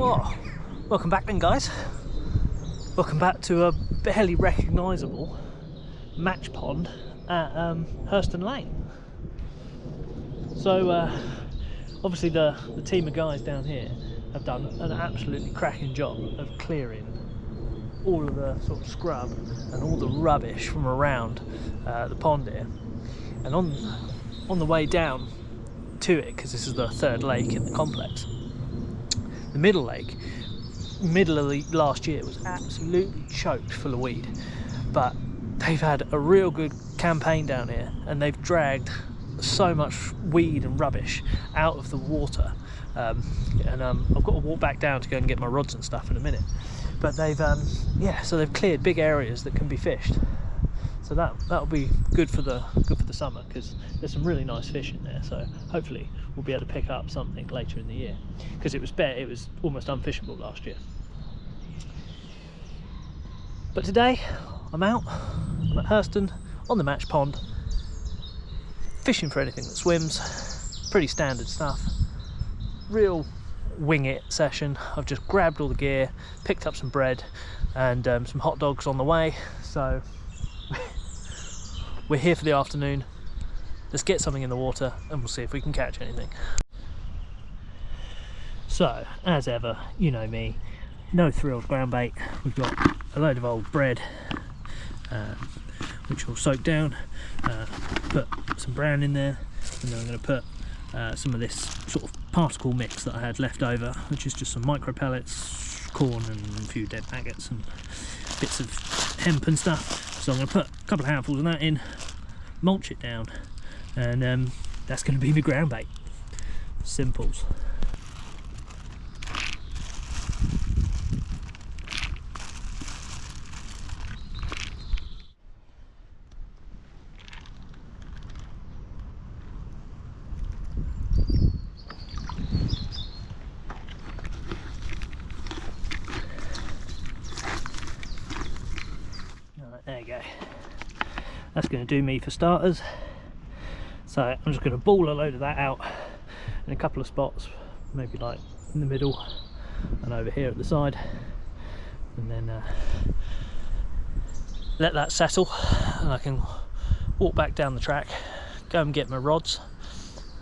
Oh, welcome back then, guys. Welcome back to a barely recognisable match pond at Hurston Lane. So obviously the team of guys down here have done an absolutely cracking job of clearing all of the sort of scrub and all the rubbish from around the pond here. And on the way down to it, because this is the third lake in the complex, the middle lake, middle of the last year, was absolutely choked full of weed. But they've had a real good campaign down here, and they've dragged so much weed and rubbish out of the water. I've got to walk back down to go and get my rods and stuff in a minute. But they've so they've cleared big areas that can be fished. So that'll be good for the summer, because there's some really nice fish in there. So hopefully we'll be able to pick up something later in the year, because it was almost unfishable last year. But today I'm at Hurston on the match pond, fishing for anything that swims. Pretty standard stuff. Real wing it session. I've just grabbed all the gear, picked up some bread and some hot dogs on the way. So we're here for the afternoon. Let's get something in the water and we'll see if we can catch anything. So, as ever, you know me, no frills ground bait. We've got a load of old bread, which will soak down. Put some brown in there, and then I'm going to put some of this sort of particle mix that I had left over, which is just some micro pellets, corn and a few dead maggots and bits of hemp and stuff. So I'm going to put a couple of handfuls of that in, mulch it down, and that's going to be my ground bait. Simples. There you go. That's going to do me for starters. So I'm just going to ball a load of that out in a couple of spots, maybe like in the middle and over here at the side, and then let that settle, and I can walk back down the track, go and get my rods,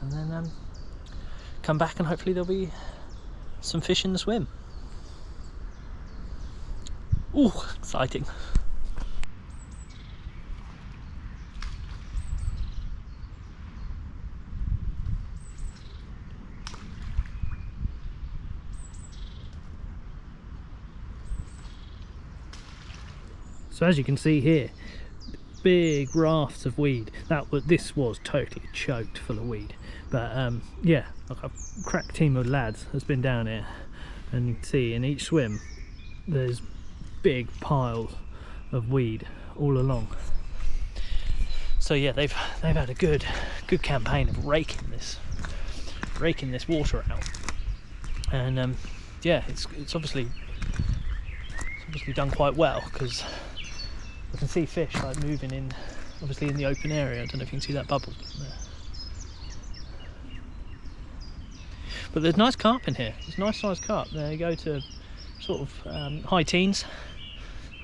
and then come back and hopefully there'll be some fish in the swim. Ooh, exciting. So as you can see here, big rafts of weed. This was totally choked full of weed. But yeah, like a crack team of lads has been down here, and you can see in each swim there's big piles of weed all along. So yeah, they've had a good campaign of raking this water out, and yeah, it's obviously done quite well, because I can see fish like moving in, obviously in the open area. I don't know if you can see that bubble there. But there's nice carp in here. There's nice sized carp. They go to sort of high teens.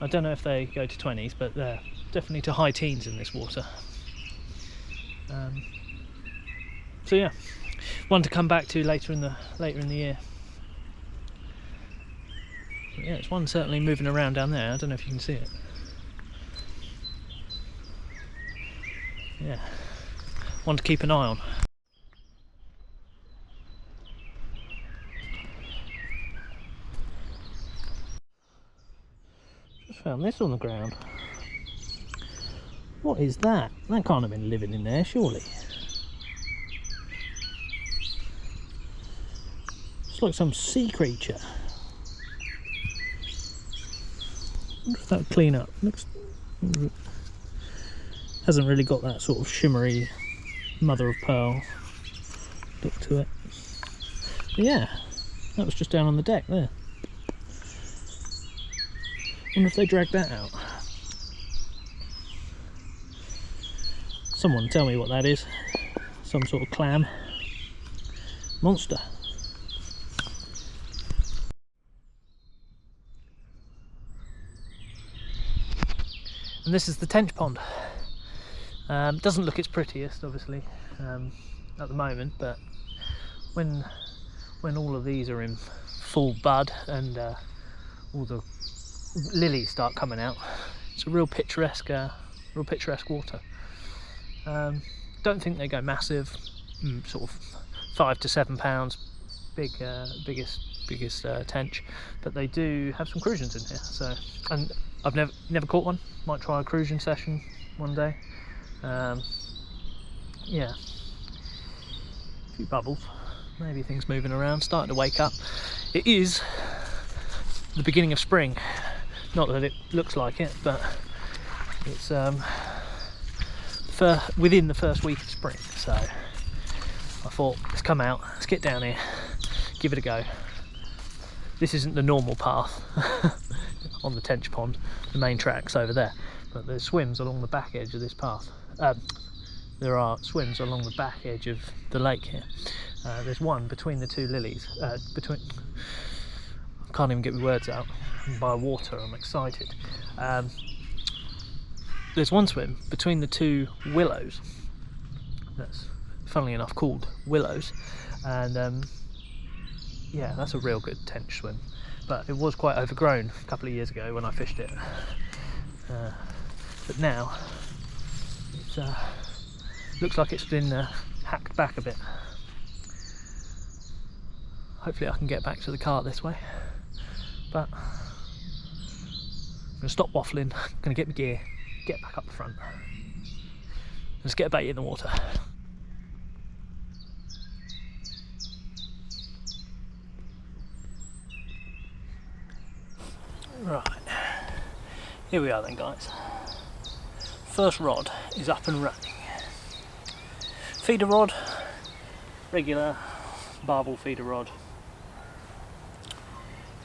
I don't know if they go to 20s, but they're definitely to high teens in this water. So yeah, one to come back to later in the year. But yeah, it's one certainly moving around down there. I don't know if you can see it. Yeah, one to keep an eye on. Just found this on the ground. What is that? That can't have been living in there, surely. It's like some sea creature. I wonder if that'll clean up. Looks... hasn't really got that sort of shimmery mother of pearl look to it. But yeah, that was just down on the deck there. Wonder if they dragged that out. Someone tell me what that is. Some sort of clam monster. And this is the tench pond. Doesn't look its prettiest, obviously, at the moment, but when all of these are in full bud and all the lilies start coming out, it's a real picturesque water. Don't think they go massive, sort of 5 to 7 pounds, biggest tench, but they do have some crucians in here. So, and I've never caught one. Might try a crucian session one day. Yeah, a few bubbles, maybe things moving around, starting to wake up. It is the beginning of spring. Not that it looks like it, but it's within the first week of spring. So I thought, let's come out, let's get down here, give it a go. This isn't the normal path on the tench pond. The main track's over there, but there's swims along the back edge of this path. There are swims along the back edge of the lake here. There's one between the two lilies. I can't even get my words out. By water, I'm excited. There's one swim between the two willows. That's funnily enough called willows, and yeah, that's a real good tench swim. But it was quite overgrown a couple of years ago when I fished it. But now it looks like it's been hacked back a bit. Hopefully I can get back to the cart this way, but I'm going to stop waffling, I'm going to get my gear, get back up the front. Let's get a bait in the water. Right, here we are then, guys. First rod is up and running. Feeder rod, regular barbel feeder rod.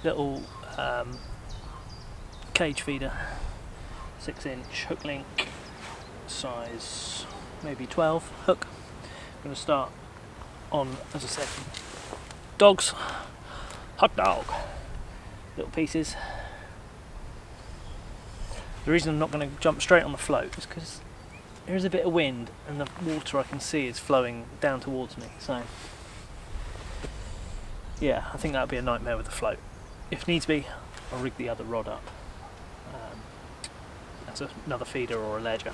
Little cage feeder, 6-inch hook link, size maybe 12 hook. I'm going to start on, as I said, dogs, hot dog, little pieces. The reason I'm not going to jump straight on the float is because there is a bit of wind and the water I can see is flowing down towards me, so yeah, I think that would be a nightmare with the float. If needs be, I'll rig the other rod up as another feeder or a ledger.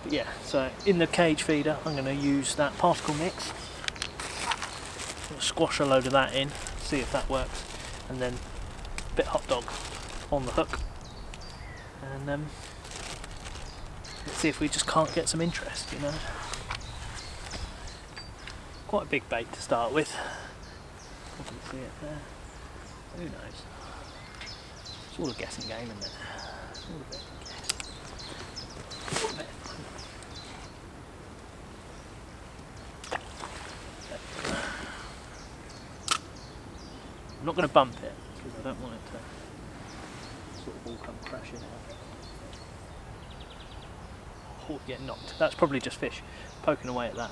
But yeah, so in the cage feeder I'm going to use that particle mix. Squash a load of that in, see if that works, and then a bit hot dog on the hook, and let's see if we just can't get some interest, you know. Quite a big bait to start with. You can see it there. Who knows? It's all a guessing game, isn't it? It's all a bit of a guess. All a bit. I'm not going to bump it because I don't want it to sort of all come crashing out. Or get knocked. That's probably just fish poking away at that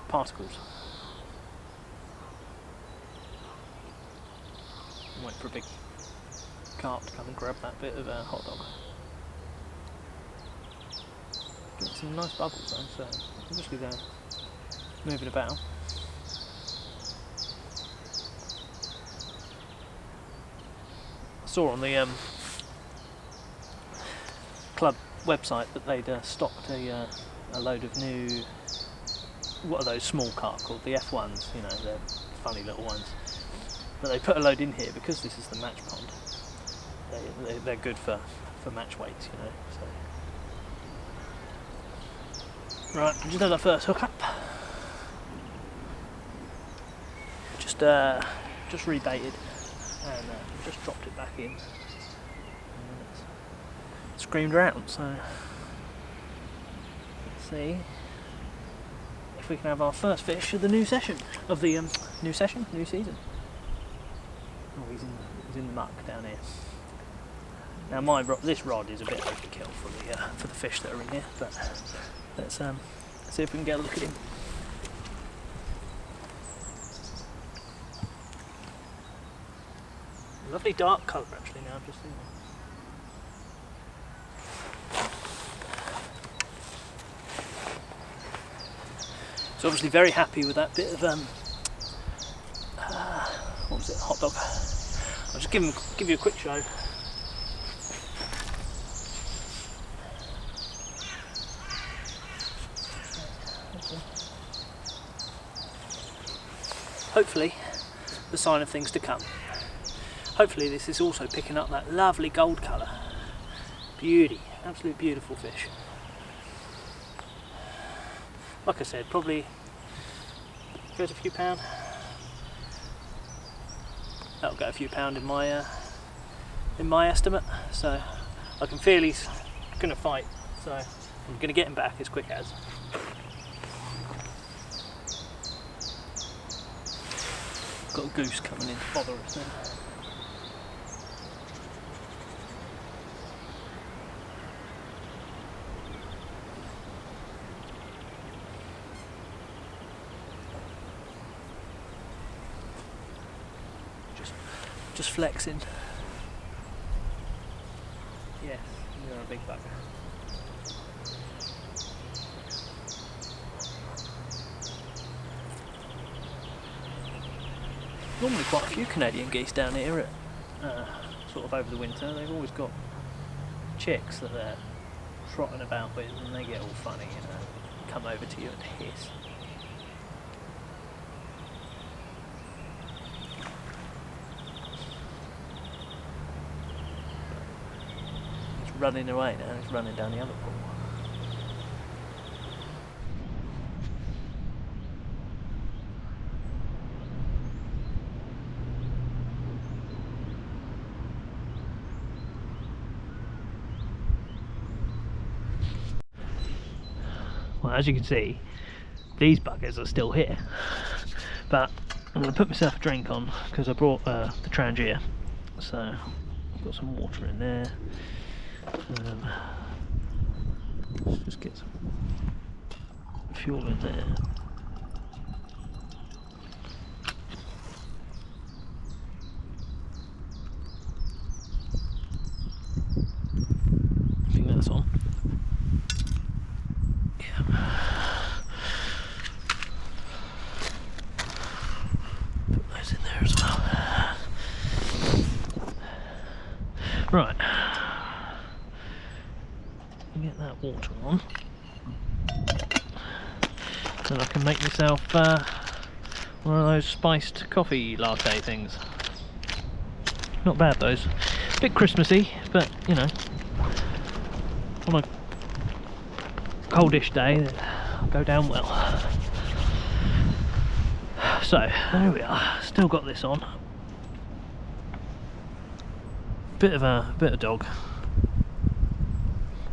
particles. Wait for a big carp to come and grab that bit of hot dog. Get some nice bubbles though, so obviously they're moving about. I saw on the club website that they'd stocked a load of new, what are those small carp called? The F1s, you know, they're funny little ones. But they put a load in here because this is the match pond. They're good for match weights, you know. So. Right, just had our first hook up. Just rebaited and just dropped it back in. Screamed around, so let's see if we can have our first fish of the new session, of the new season. Oh, he's in the muck down here. Now this rod is a bit overkill for the fish that are in here, but let's see if we can get a look at him. Lovely dark colour actually now, I've just seen it. So obviously very happy with that bit of what was it, hot dog. I'll just give you a quick show. Hopefully the sign of things to come. Hopefully this is also picking up that lovely gold colour. Beauty, absolute beautiful fish. Like I said, probably goes a few pound. That'll go a few pound in my estimate. So I can feel he's going to fight. So I'm going to get him back as quick as. Got a goose coming in to bother us then. Just flexing. Yes, you're a big bugger. Normally quite a few Canadian geese down here at sort of over the winter. They've always got chicks that they're trotting about with, and they get all funny, you know, come over to you and hiss. He's running away now, he's running down the other pool. Well, as you can see, these buggers are still here, but I'm going to put myself a drink on because I brought the Trangia, so I've got some water in there. Let's just get some fuel in there. I think that's on. Put those in there as well. Right. Get that water on. Then I can make myself one of those spiced coffee latte things. Not bad those. A bit Christmassy, but you know, on a coldish day, they'll go down well. So there we are. Still got this on. Bit of dog.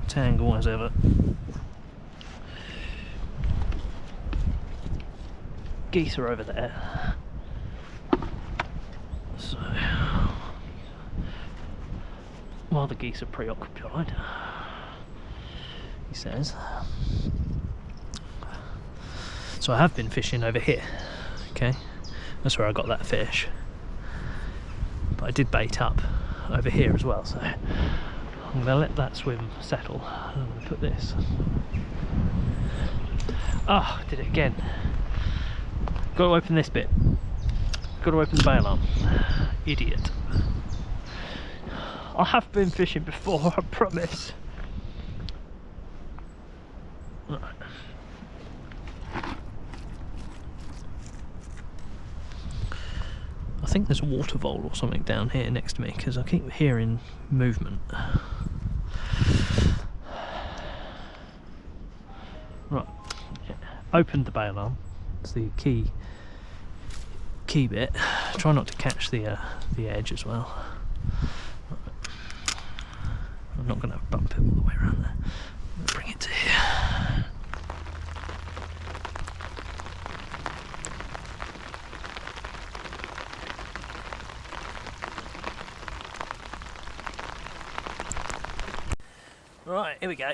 Tangle as ever. Geese are over there. So while the geese are preoccupied, he says. So I have been fishing over here. Okay, that's where I got that fish. But I did bait up over here as well, so I'm going to let that swim settle. I'm going to put this. Ah, oh, did it again. Got to open this bit. Got to open the bail arm. Idiot. I have been fishing before, I promise. Right. I think there's a water vole or something down here next to me because I keep hearing movement. Right, opened the bail arm. It's the key bit. Try not to catch the edge as well. Right. I'm not going to bump it all the way around there. Bring it to here. Right, here we go.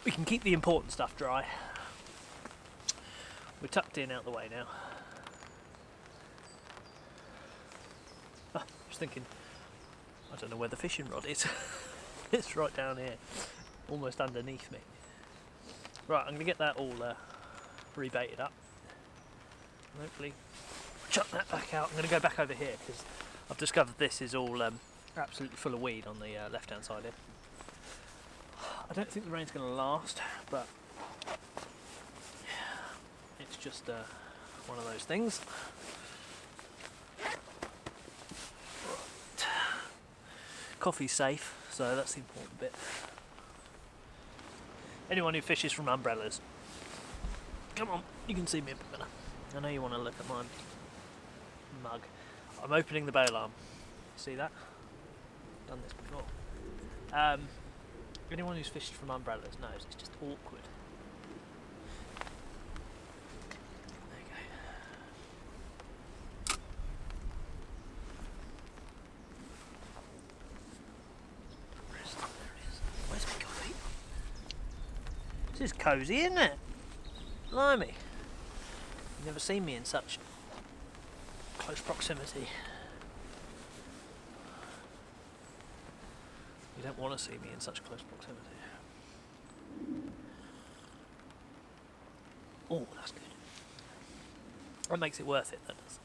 We can keep the important stuff dry. We're tucked in out the way now. Oh, was thinking, I don't know where the fishing rod is. It's right down here, almost underneath me. Right, I'm going to get that all rebaited up. And hopefully chuck that back out. I'm going to go back over here because I've discovered this is all absolutely full of weed on the left hand side here. I don't think the rain's going to last, but it's just one of those things. Coffee's safe, so that's the important bit. Anyone who fishes from umbrellas, come on, you can see me a bit better. I know you want to look at my mug. I'm opening the bail arm. See that? Done this before. Anyone who's fished from umbrellas knows it's just awkward. There you go. There it is. Where's my coffee? This is cosy, isn't it? Blimey. You've never seen me in such close proximity. You don't want to see me in such close proximity. Oh, that's good. That makes it worth it, that does.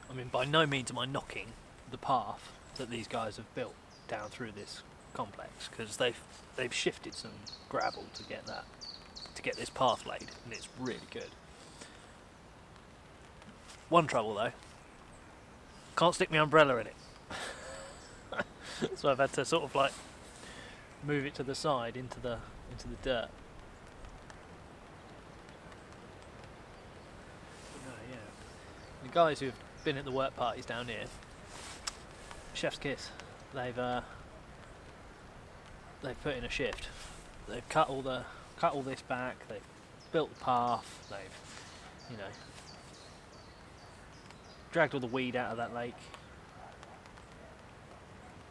I mean, by no means am I knocking the path that these guys have built down through this complex, because they've shifted some gravel to get this path laid, and it's really good. One trouble though, can't stick my umbrella in it. So I've had to sort of like move it to the side into the dirt. Oh, yeah. The guys who've been at the work parties down here, chef's kiss. They've put in a shift. They've cut all this back. They've built the path. They've, dragged all the weed out of that lake.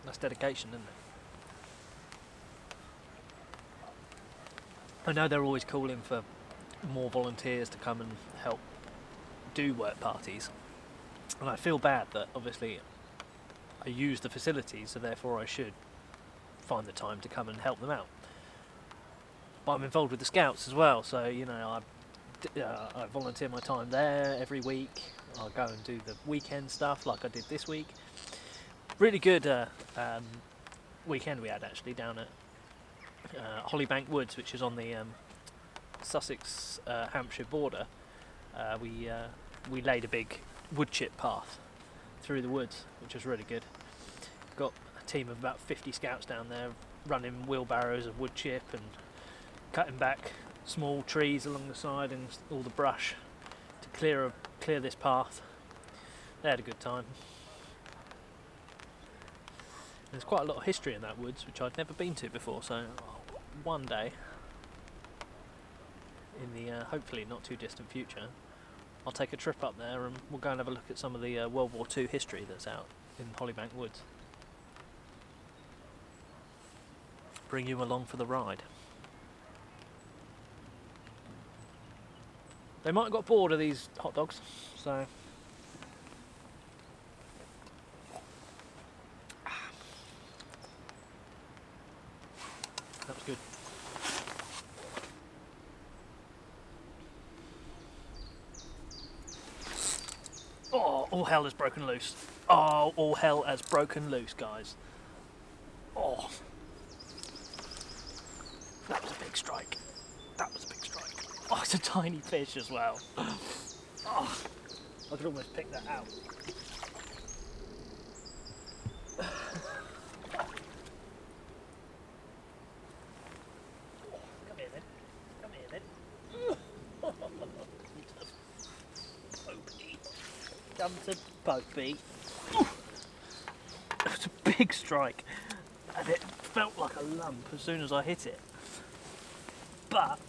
That's dedication, isn't it? I know they're always calling for more volunteers to come and help do work parties, and I feel bad that obviously I use the facilities, so therefore I should find the time to come and help them out. But I'm involved with the Scouts as well, so I volunteer my time there every week. I'll go and do the weekend stuff like I did this week. Really good weekend we had actually down at Hollybank Woods, which is on the Sussex Hampshire border. We laid a big wood chip path through the woods, which was really good. Got a team of about 50 scouts down there running wheelbarrows of wood chip and cutting back small trees along the side and all the brush to clear this path. They had a good time. There's quite a lot of history in that woods, which I'd never been to before, so one day, in the hopefully not too distant future, I'll take a trip up there and we'll go and have a look at some of the World War II history that's out in Hollybank Woods. Bring you along for the ride. They might have got bored of these hot dogs, so... That was good. Oh, all hell has broken loose. Oh, all hell has broken loose, guys. Oh. That was a big strike. That was a big strike. Oh, it's a tiny fish as well. Oh, I could almost pick that out. Come to Popey. It was a big strike, and it felt like a lump as soon as I hit it. But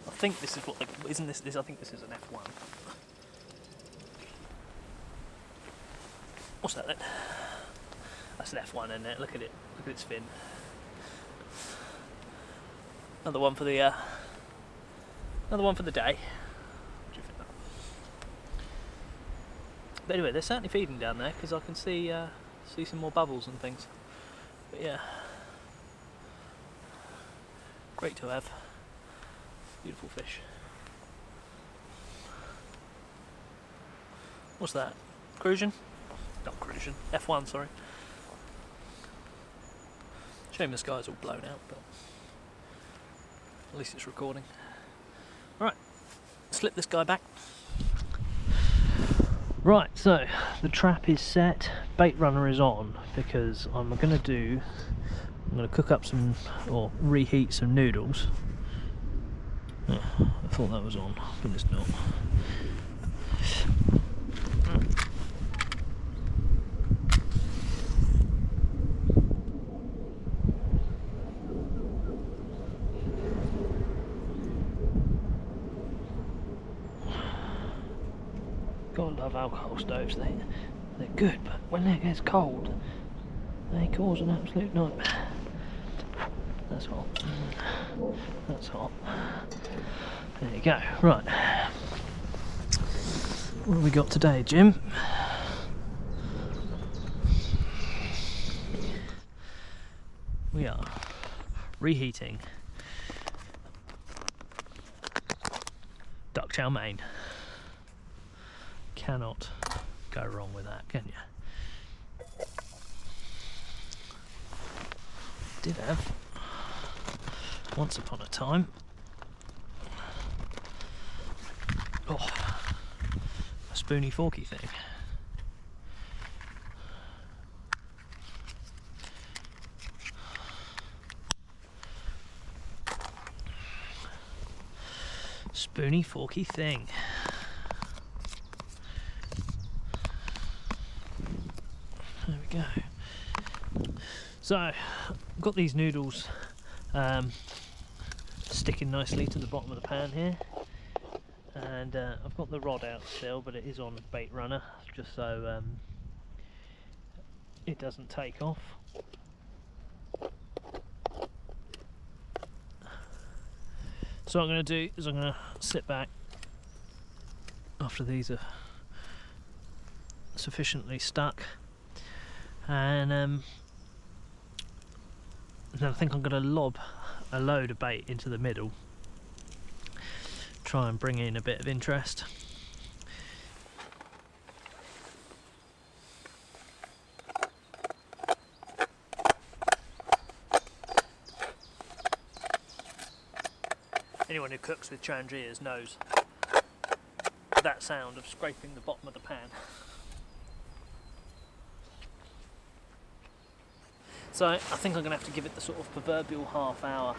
I think this is what, isn't this? I think this is an F1. What's that then? That's an F1, isn't it? Look at it. Look at its fin. Another one for the day. What do you think? But anyway, they're certainly feeding down there because I can see some more bubbles and things. But yeah, great to have. Beautiful fish. What's that? Crucian? Not Crucian. F1, sorry. Shame the sky's all blown out, but at least it's recording. Right, slip this guy back. Right, so the trap is set, bait runner is on, because I'm going to cook up some, or reheat some noodles. Oh, I thought that was on, but it's not. God, love alcohol stoves. They're good, but when it gets cold, they cause an absolute nightmare. That's hot. That's hot. There you go. Right. What have we got today, Jim? We are reheating duck chow mein. Cannot go wrong with that, can you? Did have, once upon a time, a spoony forky thing. Spoony forky thing. There we go. So, I've got these noodles sticking nicely to the bottom of the pan here, and I've got the rod out still, but it is on bait runner, just so it doesn't take off. So what I'm going to do is I'm going to sit back after these are sufficiently stuck, and then I think I'm going to lob a load of bait into the middle, try and bring in a bit of interest. Anyone who cooks with trangiers knows that sound of scraping the bottom of the pan. So I think I'm going to have to give it the sort of proverbial half hour.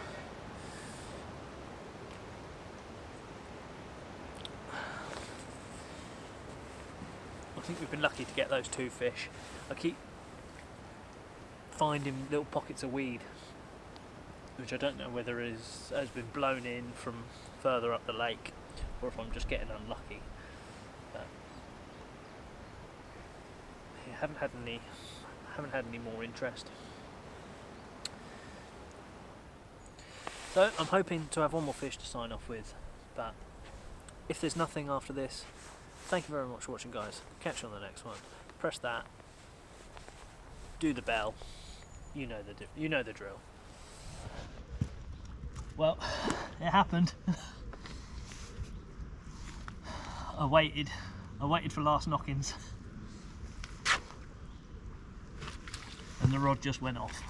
I think we've been lucky to get those two fish. I keep finding little pockets of weed, which I don't know whether has been blown in from further up the lake or if I'm just getting unlucky. But yeah, haven't had any more interest. So I'm hoping to have one more fish to sign off with, but if there's nothing after this, thank you very much for watching, guys. Catch you on the next one. Press that, do the bell, you know the drill. Well, it happened. I waited for last knockings, and the rod just went off.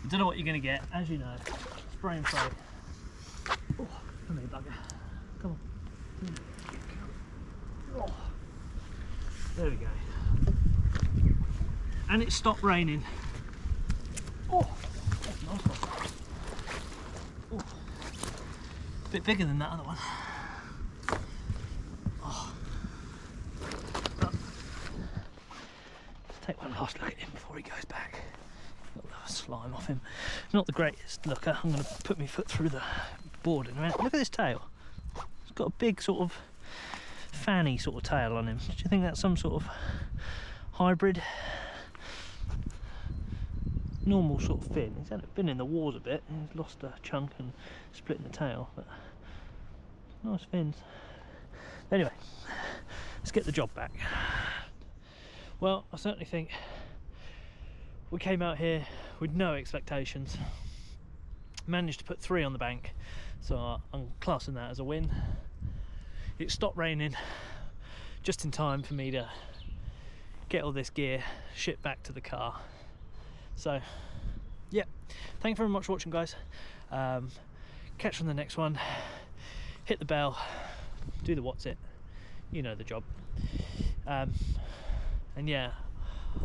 I don't know what you're going to get, as you know. Spray and pray. Oh, come here, bugger. Come on. Oh, there we go. And it stopped raining. Oh, that's a nice one. Oh, a bit bigger than that other one. Oh. Take one last look at him before he goes back. Got the slime off him. Not the greatest looker. I'm going to put my foot through the board in a minute. Look at this tail. It's got a big sort of fanny sort of tail on him. Do you think that's some sort of hybrid? Normal sort of fin. He's been in the wars a bit. He's lost a chunk and split in the tail. But Nice fins. Anyway, let's get the job back. Well, I certainly think we came out here with no expectations. Managed to put 3 on the bank, so I'm classing that as a win. It stopped raining just in time for me to get all this gear shipped back to the car. So yeah, thank you very much for watching, guys. Catch you on the next one. Hit the bell, do the what's it, you know the job. And yeah,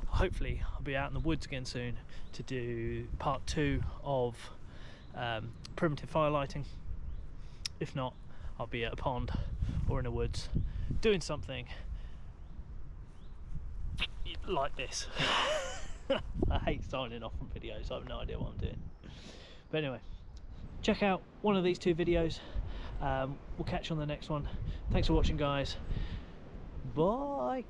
hopefully I'll be out in the woods again soon to do part 2 of primitive fire lighting. If not, I'll be at a pond or in the woods doing something like this. I hate signing off from videos, I have no idea what I'm doing. But anyway, check out one of these 2 videos. We'll catch you on the next one. Thanks for watching, guys. Bye.